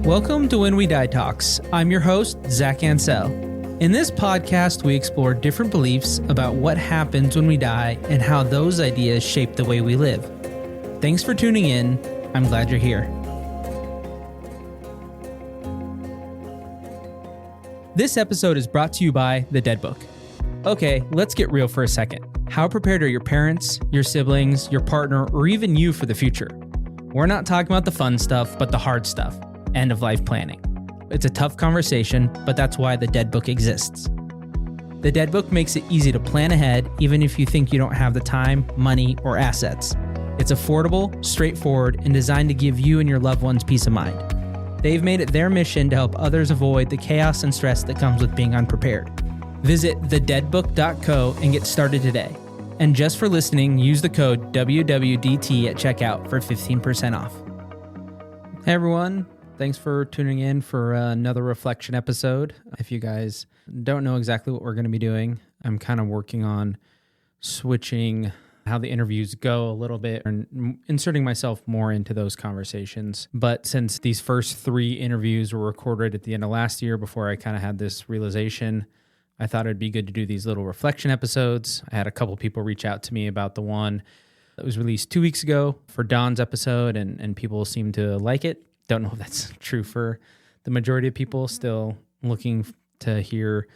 Welcome to When We Die Talks. I'm your host, Zach Ansell. In this podcast, we explore different beliefs about what happens when we die and how those ideas shape the way we live. Thanks for tuning in. I'm glad you're here. This episode is brought to you by The Dead Book. Okay, let's get real for a second. How prepared are your parents, your siblings, your partner, or even you for the future? We're not talking about the fun stuff, but the hard stuff. End-of-life planning. It's a tough conversation, but that's why The Dead Book exists. The Dead Book makes it easy to plan ahead, even if you think you don't have the time, money, or assets. It's affordable, straightforward, and designed to give you and your loved ones peace of mind. They've made it their mission to help others avoid the chaos and stress that comes with being unprepared. Visit thedeadbook.co and get started today. And just for listening, use the code WWDT at checkout for 15% off. Hey everyone. Thanks for tuning in for another reflection episode. If you guys don't know exactly what we're going to be doing, I'm kind of working on switching how the interviews go a little bit and inserting myself more into those conversations. But since these first 3 interviews were recorded at the end of last year before I kind of had this realization, I thought it'd be good to do these little reflection episodes. I had a couple people reach out to me about the one that was released 2 weeks ago for Don's episode, and people seem to like it. Don't know if that's true for the majority of people. Still looking to hear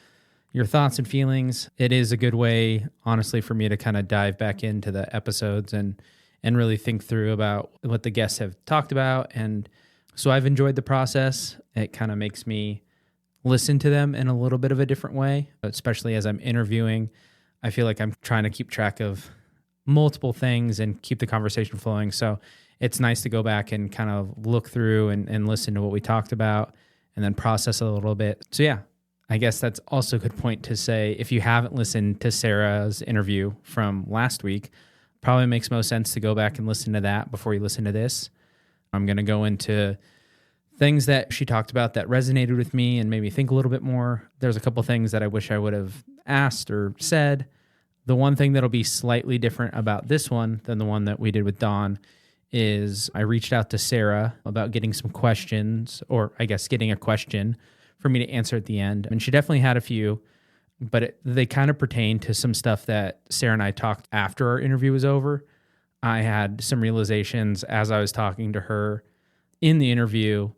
your thoughts and feelings. It is a good way, honestly, for me to kind of dive back into the episodes and really think through about what the guests have talked about. And so I've enjoyed the process. It kind of makes me listen to them in a little bit of a different way, especially as I'm interviewing. I feel like I'm trying to keep track of multiple things and keep the conversation flowing. So it's nice to go back and kind of look through and listen to what we talked about and then process a little bit. So yeah, I guess that's also a good point to say, if you haven't listened to Sarah's interview from last week, probably makes most sense to go back and listen to that before you listen to this. I'm going to go into things that she talked about that resonated with me and made me think a little bit more. There's a couple things that I wish I would have asked or said. The one thing that'll be slightly different about this one than the one that we did with Dawn is I reached out to Sarah about getting some questions, or I guess getting a question for me to answer at the end. And she definitely had a few, but they kind of pertain to some stuff that Sarah and I talked after our interview was over. I had some realizations as I was talking to her in the interview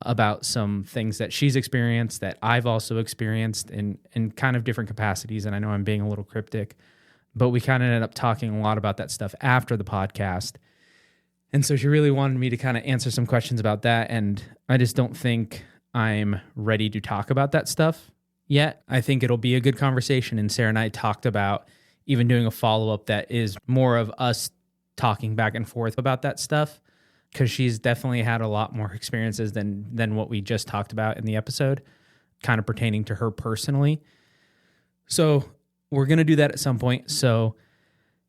about some things that she's experienced that I've also experienced in kind of different capacities. And I know I'm being a little cryptic, but we kind of ended up talking a lot about that stuff after the podcast. And so she really wanted me to kind of answer some questions about that. And I just don't think I'm ready to talk about that stuff yet. I think it'll be a good conversation. And Sarah and I talked about even doing a follow-up that is more of us talking back and forth about that stuff, because she's definitely had a lot more experiences than what we just talked about in the episode, kind of pertaining to her personally. So we're going to do that at some point. So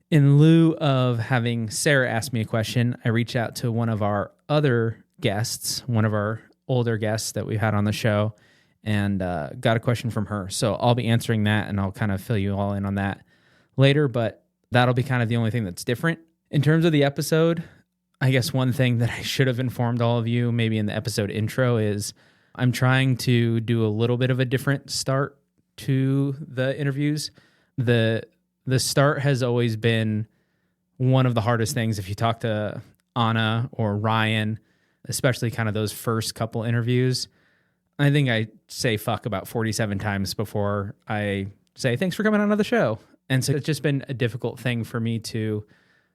in lieu of having Sarah ask me a question, I reached out to one of our other guests, one of our older guests that we've had on the show, and got a question from her. So I'll be answering that, and I'll kind of fill you all in on that later, but that'll be kind of the only thing that's different. In terms of the episode, I guess one thing that I should have informed all of you maybe in the episode intro is I'm trying to do a little bit of a different start to the interviews. The start has always been one of the hardest things. If you talk to Annah or Ryan, especially kind of those first couple interviews, I think I say fuck about 47 times before I say, thanks for coming on to the show. And so it's just been a difficult thing for me to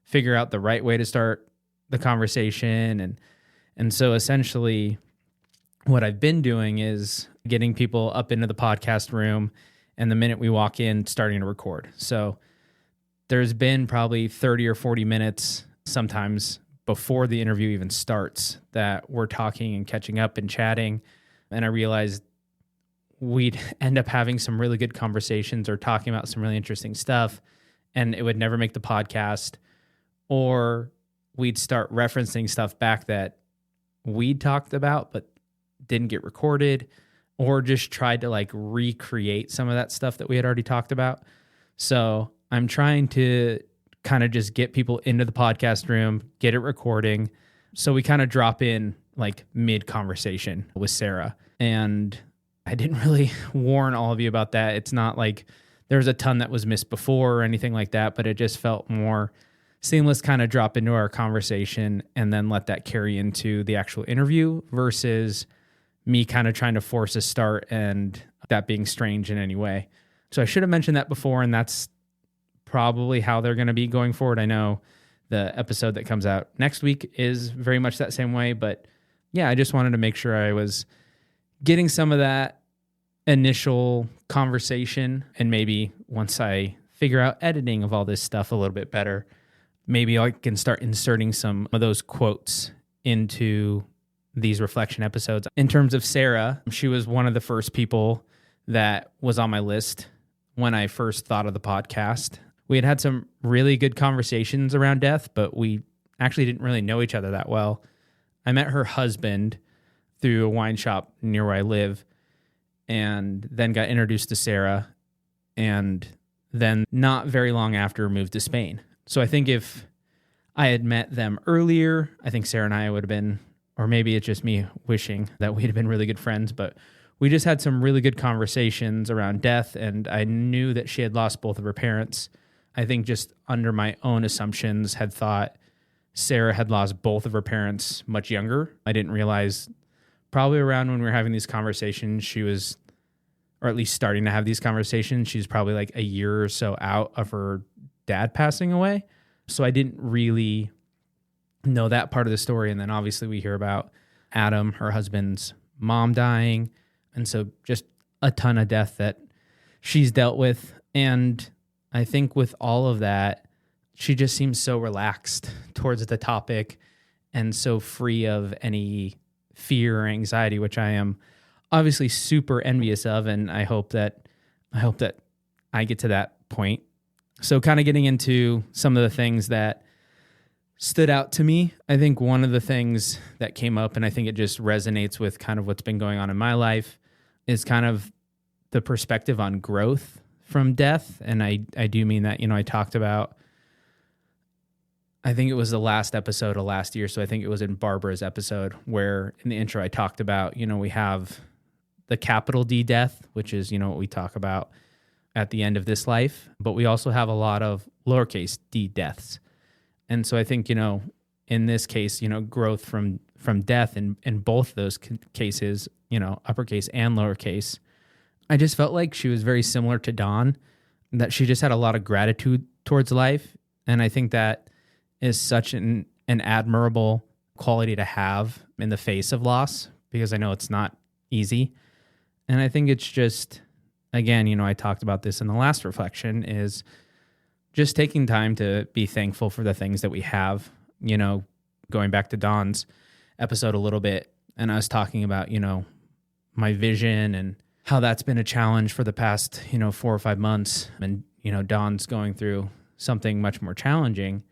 figure out the right way to start the conversation. And so essentially what I've been doing is getting people up into the podcast room, and the minute we walk in, starting to record. So there's been probably 30 or 40 minutes, sometimes before the interview even starts, that we're talking and catching up and chatting. And I realized we'd end up having some really good conversations or talking about some really interesting stuff, and it would never make the podcast, or we'd start referencing stuff back that we'd talked about but didn't get recorded, or just tried to like recreate some of that stuff that we had already talked about. So I'm trying to kind of just get people into the podcast room, get it recording. So we kind of drop in like mid-conversation with Sarah. And I didn't really warn all of you about that. It's not like there's a ton that was missed before or anything like that, but it just felt more seamless, kind of drop into our conversation and then let that carry into the actual interview versus me kind of trying to force a start and that being strange in any way. So I should have mentioned that before, and that's probably how they're going to be going forward. I know the episode that comes out next week is very much that same way, but yeah, I just wanted to make sure I was getting some of that initial conversation, and maybe once I figure out editing of all this stuff a little bit better, maybe I can start inserting some of those quotes into these reflection episodes. In terms of Sarah, she was one of the first people that was on my list when I first thought of the podcast. We had some really good conversations around death, but we actually didn't really know each other that well. I met her husband through a wine shop near where I live, and then got introduced to Sarah, and then not very long after moved to Spain. So I think if I had met them earlier, I think Sarah and I would have been, or maybe it's just me wishing that we'd have been really good friends, but we just had some really good conversations around death, and I knew that she had lost both of her parents. I think just under my own assumptions had thought Sarah had lost both of her parents much younger. I didn't realize probably around when we were having these conversations, she was, or at least starting to have these conversations, she's probably like a year or so out of her dad passing away. So I didn't really know that part of the story. And then obviously we hear about Adam, her husband's mom, dying. And so just a ton of death that she's dealt with. And I think with all of that, she just seems so relaxed towards the topic and so free of any fear or anxiety, which I am obviously super envious of. And I hope that I get to that point. So kind of getting into some of the things that stood out to me. I think one of the things that came up, and I think it just resonates with kind of what's been going on in my life, is kind of the perspective on growth from death. And I do mean that, I talked about, I think it was the last episode of last year. So I think it was in Barbara's episode where in the intro I talked about, we have the capital D death, which is, what we talk about at the end of this life. But we also have a lot of lowercase d deaths. And so I think, in this case, growth from death in both those cases, uppercase and lowercase, I just felt like she was very similar to Dawn, that she just had a lot of gratitude towards life. And I think that is such an admirable quality to have in the face of loss, because I know it's not easy. And I think it's just, again, I talked about this in the last reflection, is just taking time to be thankful for the things that we have, going back to Dawn's episode a little bit. And I was talking about, my vision and how that's been a challenge for the past, 4 or 5 months. And, Dawn's going through something much more challenging.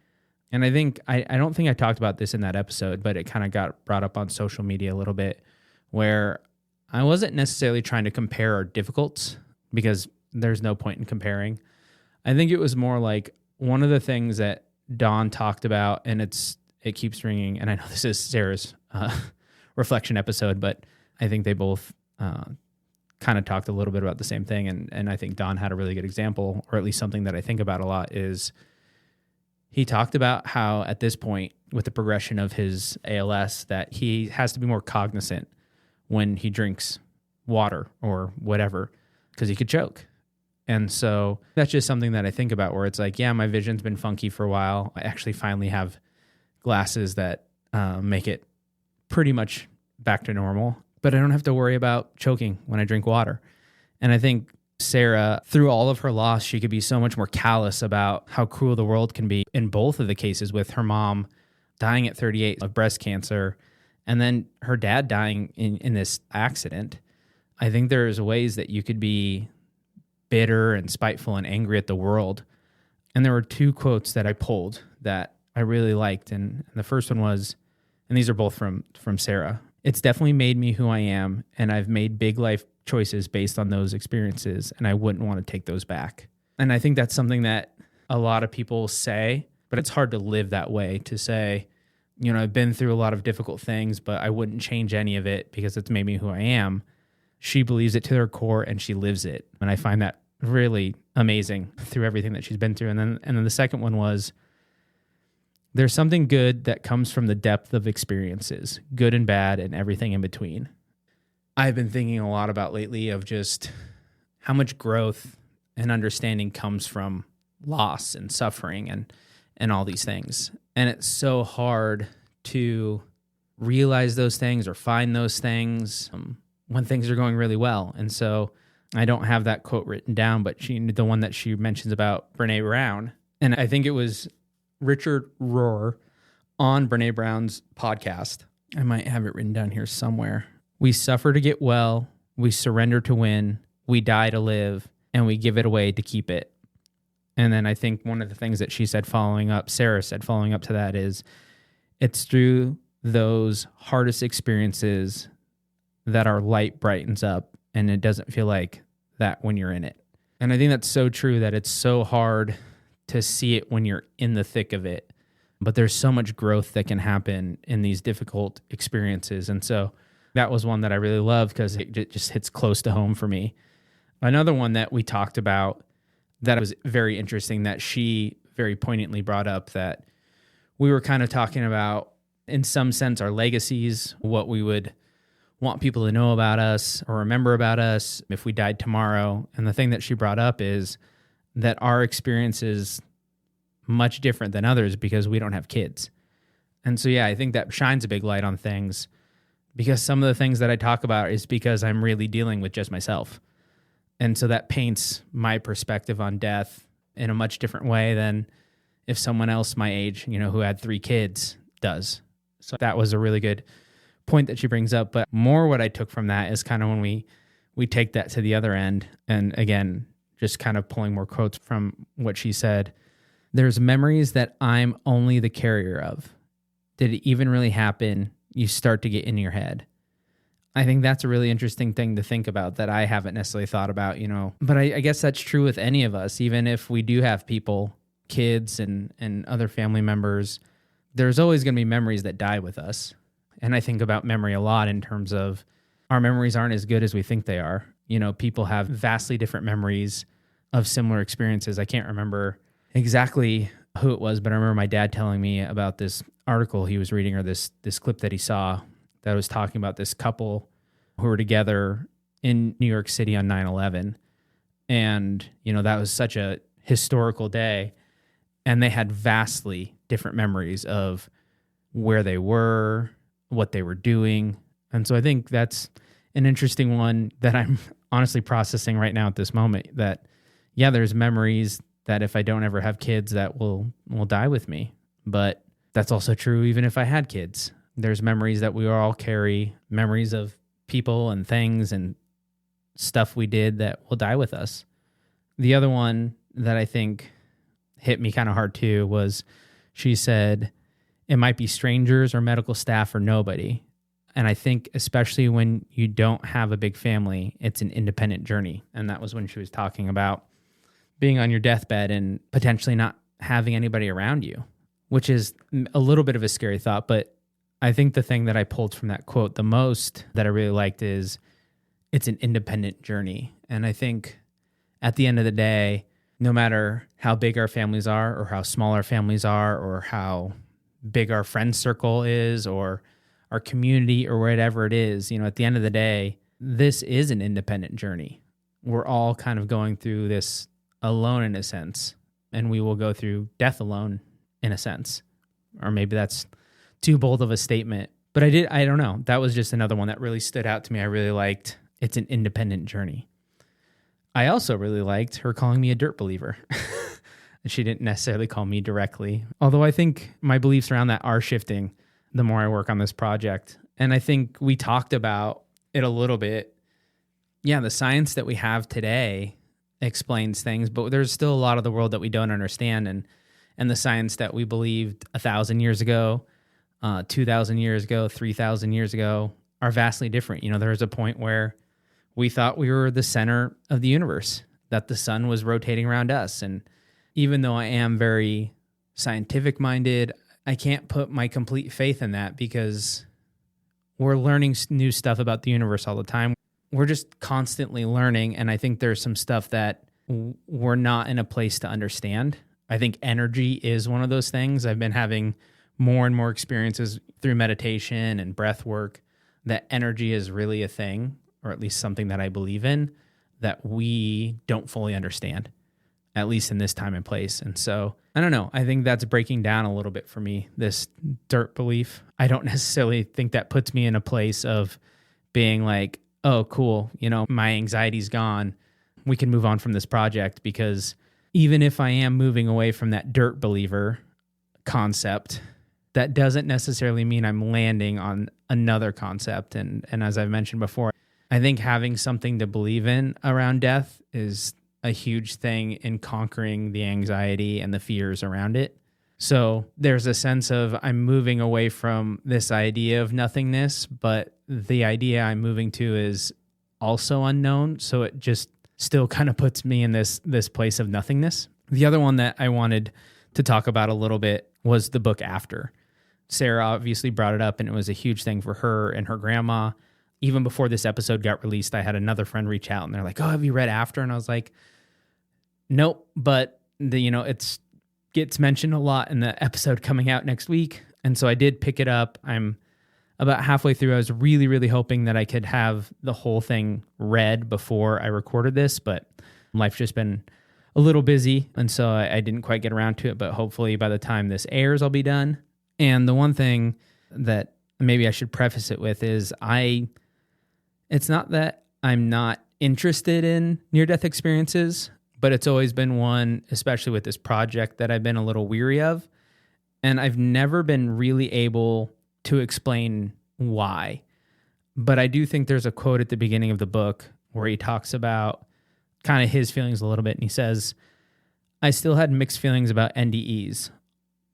And I think, I don't think I talked about this in that episode, but it kind of got brought up on social media a little bit, where I wasn't necessarily trying to compare our difficulties, because there's no point in comparing. I think it was more like one of the things that Dawn talked about, and it keeps ringing, and I know this is Sarah's reflection episode, but I think they both kind of talked a little bit about the same thing, and I think Dawn had a really good example, or at least something that I think about a lot, is he talked about how at this point with the progression of his ALS that he has to be more cognizant when he drinks water or whatever, because he could choke. And so that's just something that I think about, where it's like, yeah, my vision's been funky for a while. I actually finally have glasses that make it pretty much back to normal, but I don't have to worry about choking when I drink water. And I think Sarah, through all of her loss, she could be so much more callous about how cruel the world can be in both of the cases, with her mom dying at 38 of breast cancer and then her dad dying in this accident. I think there's ways that you could be bitter and spiteful and angry at the world. And there were 2 quotes that I pulled that I really liked. And the first one was, and these are both from Sarah, "It's definitely made me who I am, and I've made big life choices based on those experiences, and I wouldn't want to take those back." And I think that's something that a lot of people say, but it's hard to live that way, to say, I've been through a lot of difficult things, but I wouldn't change any of it because it's made me who I am. She believes it to her core and she lives it. And I find that really amazing through everything that she's been through. And then the second one was, there's something good that comes from the depth of experiences, good and bad and everything in between. I've been thinking a lot about lately of just how much growth and understanding comes from loss and suffering and all these things. And it's so hard to realize those things or find those things when things are going really well. And so I don't have that quote written down, but the one that she mentions about Brené Brown, and I think it was Richard Rohr on Brené Brown's podcast. I might have it written down here somewhere. We suffer to get well, we surrender to win, we die to live, and we give it away to keep it. And then I think one of the things that Sarah said following up to that is, it's through those hardest experiences that our light brightens up, and it doesn't feel like that when you're in it. And I think that's so true, that it's so hard to see it when you're in the thick of it. But there's so much growth that can happen in these difficult experiences. And so that was one that I really loved because it just hits close to home for me. Another one that we talked about that was very interesting, that she very poignantly brought up, that we were kind of talking about, in some sense, our legacies, what we would want people to know about us or remember about us if we died tomorrow. And the thing that she brought up is that our experience is much different than others because we don't have kids. And so, yeah, I think that shines a big light on things, because some of the things that I talk about is because I'm really dealing with just myself. And so that paints my perspective on death in a much different way than if someone else my age, who had 3 kids does. So that was a really good point that she brings up. But more what I took from that is kind of when we take that to the other end. And again, just kind of pulling more quotes from what she said. There's memories that I'm only the carrier of. Did it even really happen? You start to get in your head. I think that's a really interesting thing to think about that I haven't necessarily thought about, But I guess that's true with any of us, even if we do have people, kids and other family members, there's always going to be memories that die with us. And I think about memory a lot in terms of our memories aren't as good as we think they are. People have vastly different memories of similar experiences. I can't remember exactly who it was, but I remember my dad telling me about this article he was reading, or this clip that he saw that was talking about this couple who were together in New York City on 9/11. And, that was such a historical day. And they had vastly different memories of where they were, what they were doing. And so I think that's an interesting one that I'm honestly processing right now at this moment, that, yeah, there's memories that if I don't ever have kids that will die with me. But that's also true even if I had kids. There's memories that we all carry, memories of people and things and stuff we did that will die with us. The other one that I think hit me kind of hard too was, she said, it might be strangers or medical staff or nobody. And I think especially when you don't have a big family, it's an independent journey. And that was when she was talking about being on your deathbed and potentially not having anybody around you, which is a little bit of a scary thought. But I think the thing that I pulled from that quote the most that I really liked is, it's an independent journey. And I think at the end of the day, no matter how big our families are or how small our families are or how big our friend circle is or our community or whatever it is, at the end of the day, this is an independent journey. We're all kind of going through this alone in a sense, and we will go through death alone in a sense. Or maybe that's too bold of a statement, but I don't know. That was just another one that really stood out to me. I really liked, it's an independent journey. I also really liked her calling me a dirt believer. She didn't necessarily call me directly, although I think my beliefs around that are shifting the more I work on this project. And I think we talked about it a little bit. Yeah, the science that we have today explains things, but there's still a lot of the world that we don't understand. And the science that we believed 1,000 years ago, 2,000 years ago, 3,000 years ago are vastly different. There was a point where we thought we were the center of the universe, that the sun was rotating around us. And even though I am very scientific minded, I can't put my complete faith in that because we're learning new stuff about the universe all the time. We're just constantly learning. And I think there's some stuff that we're not in a place to understand. I think energy is one of those things. I've been having more and more experiences through meditation and breath work that energy is really a thing, or at least something that I believe in, that we don't fully understand, at least in this time and place. And so, I don't know. I think that's breaking down a little bit for me, this dirt belief. I don't necessarily think that puts me in a place of being like, oh, cool, my anxiety's gone. We can move on from this project, because even if I am moving away from that dirt believer concept, that doesn't necessarily mean I'm landing on another concept. And as I've mentioned before, I think having something to believe in around death is a huge thing in conquering the anxiety and the fears around it. So there's a sense of I'm moving away from this idea of nothingness, but the idea I'm moving to is also unknown. So it just still kind of puts me in this place of nothingness. The other one that I wanted to talk about a little bit was the book After. Sarah obviously brought it up, and it was a huge thing for her and her grandma. Even before this episode got released, I had another friend reach out, and they're like, oh, have you read After? And I was like, nope, but it gets mentioned a lot in the episode coming out next week. And so I did pick it up. I'm about halfway through. I was really, really hoping that I could have the whole thing read before I recorded this, but life's just been a little busy. And so I didn't quite get around to it, but hopefully by the time this airs, I'll be done. And the one thing that maybe I should preface it with is it's not that I'm not interested in near-death experiences, but it's always been one, especially with this project, that I've been a little weary of. And I've never been really able to explain why. But I do think there's a quote at the beginning of the book where he talks about kind of his feelings a little bit. And he says, I still had mixed feelings about NDEs.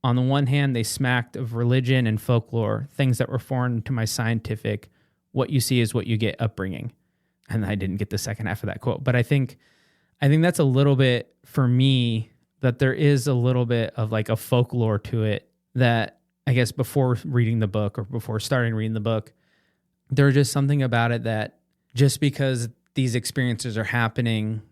On the one hand, they smacked of religion and folklore, things that were foreign to my scientific, what you see is what you get upbringing. And I didn't get the second half of that quote. But I think that's a little bit, for me, that there is a little bit of like a folklore to it that I guess before reading the book or before starting reading the book, there's just something about it that just because these experiences are happening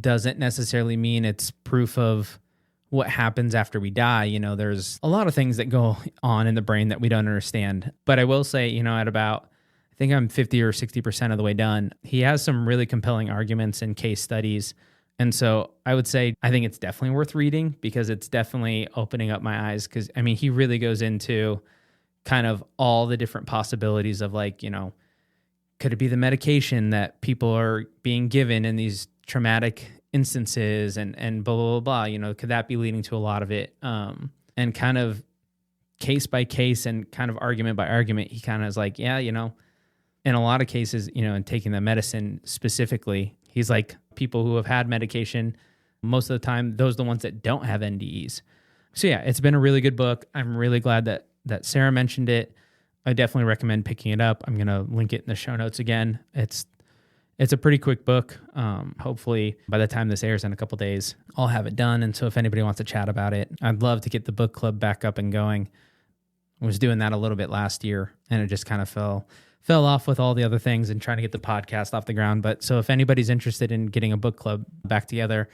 doesn't necessarily mean it's proof of what happens after we die. There's a lot of things that go on in the brain that we don't understand. But I will say, at about, I think I'm 50 or 60% of the way done, he has some really compelling arguments and case studies. And so I would say I think it's definitely worth reading, because it's definitely opening up my eyes. Because, he really goes into kind of all the different possibilities of like, could it be the medication that people are being given in these traumatic instances and blah, blah, blah, blah, could that be leading to a lot of it? And kind of case by case and kind of argument by argument, he kind of is like, yeah, in a lot of cases, in taking the medicine specifically, he's like, people who have had medication, most of the time, those are the ones that don't have NDEs. So yeah, it's been a really good book. I'm really glad that Sarah mentioned it. I definitely recommend picking it up. I'm going to link it in the show notes again. It's a pretty quick book. Hopefully by the time this airs in a couple days, I'll have it done. And so if anybody wants to chat about it, I'd love to get the book club back up and going. I was doing that a little bit last year, and it just kind of fell off with all the other things and trying to get the podcast off the ground. But so if anybody's interested in getting a book club back together,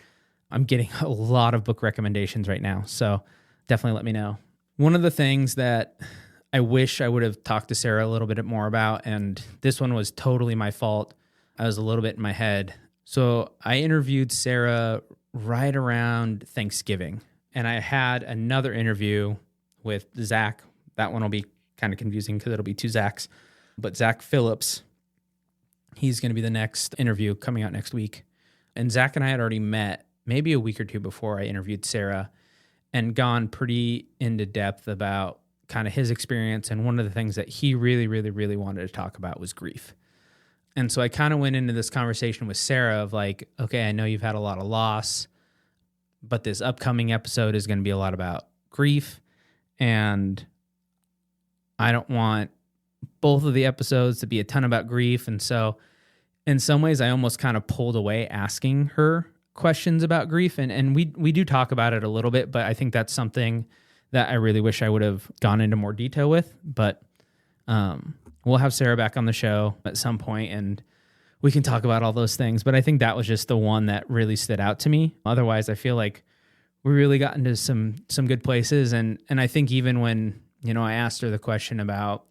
I'm getting a lot of book recommendations right now. So definitely let me know. One of the things that I wish I would have talked to Sarah a little bit more about, and this one was totally my fault. I was a little bit in my head. So I interviewed Sarah right around Thanksgiving, and I had another interview with Zach. That one will be kind of confusing because it'll be two Zachs. But Zach Phillips, he's going to be the next interview coming out next week. And Zach and I had already met maybe a week or two before I interviewed Sarah and gone pretty into depth about kind of his experience. And one of the things that he really, really, really wanted to talk about was grief. And so I kind of went into this conversation with Sarah of like, okay, I know you've had a lot of loss, but this upcoming episode is going to be a lot about grief. And I don't want both of the episodes to be a ton about grief. And so in some ways, I almost kind of pulled away asking her questions about grief. And we do talk about it a little bit, but I think that's something that I really wish I would have gone into more detail with. But we'll have Sarah back on the show at some point and we can talk about all those things. But I think that was just the one that really stood out to me. Otherwise, I feel like we really got into some good places. And I think even when, I asked her the question about,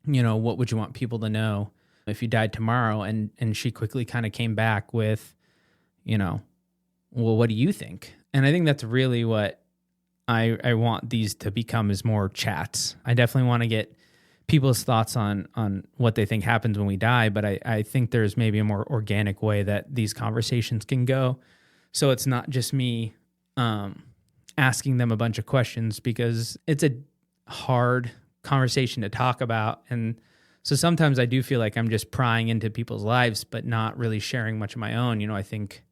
what would you want people to know if you died tomorrow? And she quickly kind of came back with, well, what do you think? And I think that's really what I want these to become, is more chats. I definitely want to get people's thoughts on what they think happens when we die, but I think there's maybe a more organic way that these conversations can go. So it's not just me asking them a bunch of questions, because it's a hard conversation to talk about. And so sometimes I do feel like I'm just prying into people's lives, but not really sharing much of my own. I think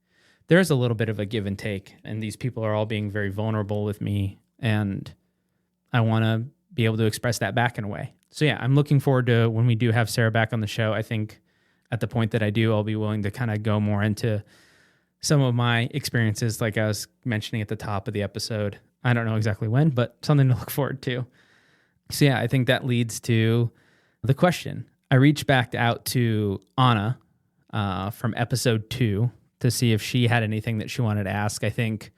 there's a little bit of a give and take, and these people are all being very vulnerable with me, and I want to be able to express that back in a way. So yeah, I'm looking forward to when we do have Sarah back on the show. I think at the point that I do, I'll be willing to kind of go more into some of my experiences, like I was mentioning at the top of the episode. I don't know exactly when, but something to look forward to. So yeah, I think that leads to the question. I reached back out to Annah from episode 2 to see if she had anything that she wanted to ask. I think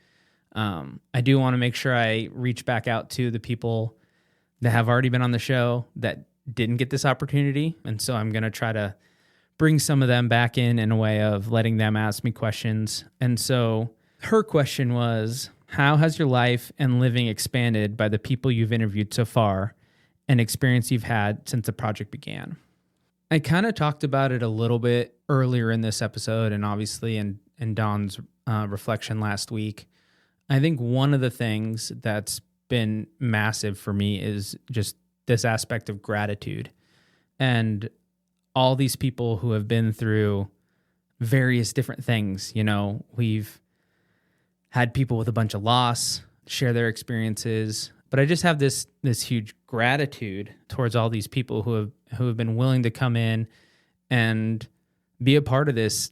I do want to make sure I reach back out to the people that have already been on the show that didn't get this opportunity. And so I'm going to try to bring some of them back in a way of letting them ask me questions. And so her question was, how has your life and living expanded by the people you've interviewed so far and experience you've had since the project began? I kind of talked about it a little bit earlier in this episode, and obviously in Dawn's reflection last week. I think one of the things that's been massive for me is just this aspect of gratitude, and all these people who have been through various different things. We've had people with a bunch of loss share their experiences, but I just have this huge gratitude towards all these people who have been willing to come in and be a part of this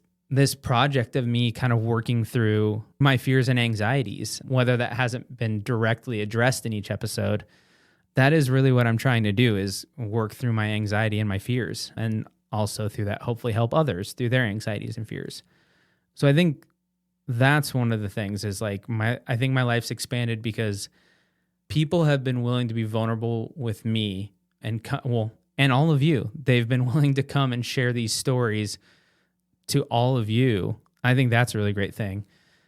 project of me kind of working through my fears and anxieties. Whether that hasn't been directly addressed in each episode, that is really what I'm trying to do, is work through my anxiety and my fears, and also through that hopefully help others through their anxieties and fears. So I think that's one of the things, is like I think my life's expanded because people have been willing to be vulnerable with me, and all of you. They've been willing to come and share these stories to all of you. I think that's a really great thing.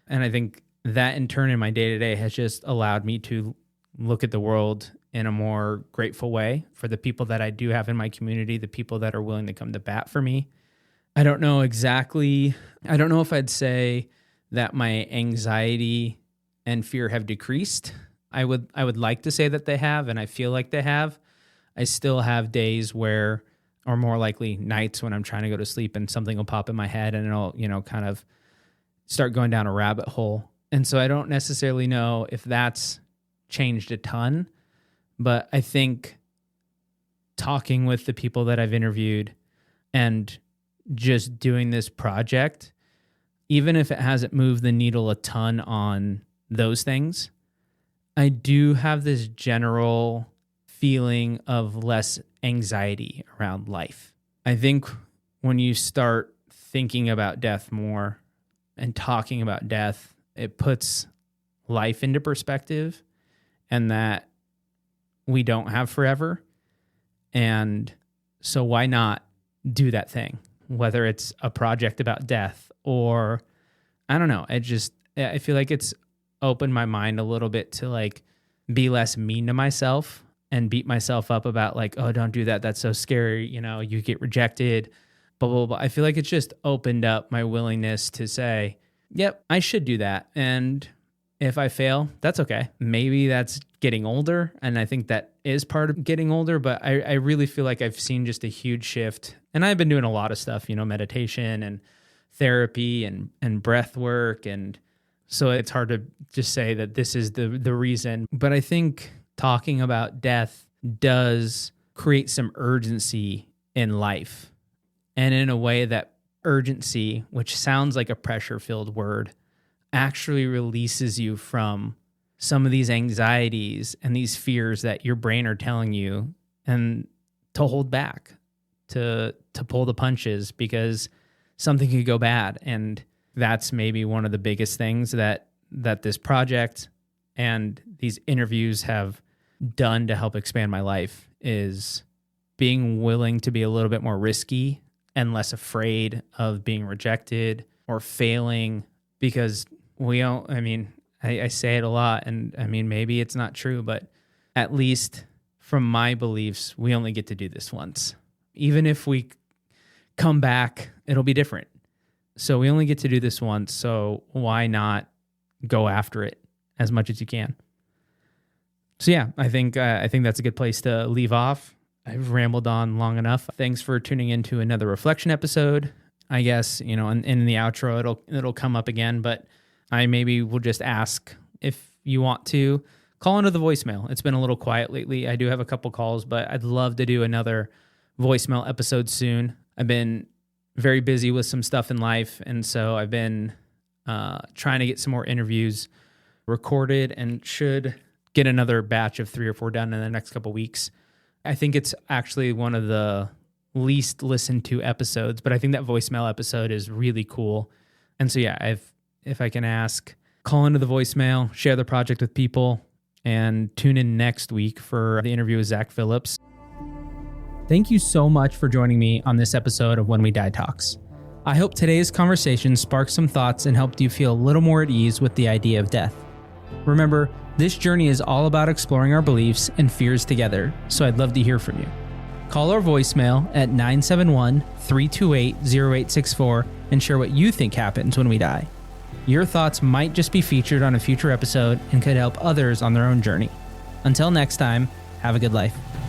And I think that in turn in my day-to-day has just allowed me to look at the world in a more grateful way for the people that I do have in my community, the people that are willing to come to bat for me. I don't know if I'd say that my anxiety and fear have decreased. I would like to say that they have, and I feel like they have. I still have days where, or more likely nights, when I'm trying to go to sleep and something will pop in my head and it'll, kind of start going down a rabbit hole. And so I don't necessarily know if that's changed a ton, but I think talking with the people that I've interviewed and just doing this project, even if it hasn't moved the needle a ton on those things, I do have this general feeling of less anxiety around life. I think when you start thinking about death more and talking about death, it puts life into perspective, and that we don't have forever. And so why not do that thing? Whether it's a project about death or, I don't know, I feel like it's opened my mind a little bit to like be less mean to myself and beat myself up about like, oh, don't do that. That's so scary. You get rejected, blah, blah, blah. I feel like it's just opened up my willingness to say, yep, I should do that. And if I fail, that's okay. Maybe that's getting older. And I think that is part of getting older, but I really feel like I've seen just a huge shift. And I've been doing a lot of stuff, meditation and therapy and breath work. And so it's hard to just say that this is the reason. But I think talking about death does create some urgency in life. And in a way that urgency, which sounds like a pressure-filled word, actually releases you from some of these anxieties and these fears that your brain are telling you, and to hold back, to pull the punches, because something could go bad. And that's maybe one of the biggest things that this project and these interviews have done to help expand my life, is being willing to be a little bit more risky and less afraid of being rejected or failing. Because I say it a lot, and maybe it's not true, but at least from my beliefs, we only get to do this once. Even if we come back, it'll be different. So we only get to do this once, so why not go after it as much as you can? So yeah, I think that's a good place to leave off. I've rambled on long enough. Thanks for tuning into another reflection episode. I guess, in the outro, it'll come up again, but I maybe will just ask if you want to call into the voicemail. It's been a little quiet lately. I do have a couple calls, but I'd love to do another voicemail episode soon. I've been very busy with some stuff in life, and so I've been trying to get some more interviews recorded, and should get another batch of 3 or 4 done in the next couple weeks. I think it's actually one of the least listened to episodes, but I think that voicemail episode is really cool. And so yeah, if I can ask, call into the voicemail, share the project with people, and tune in next week for the interview with Zach Phillips. Thank you so much for joining me on this episode of When We Die Talks. I hope today's conversation sparked some thoughts and helped you feel a little more at ease with the idea of death. Remember, this journey is all about exploring our beliefs and fears together, so I'd love to hear from you. Call our voicemail at 971-328-0864 and share what you think happens when we die. Your thoughts might just be featured on a future episode and could help others on their own journey. Until next time, have a good life.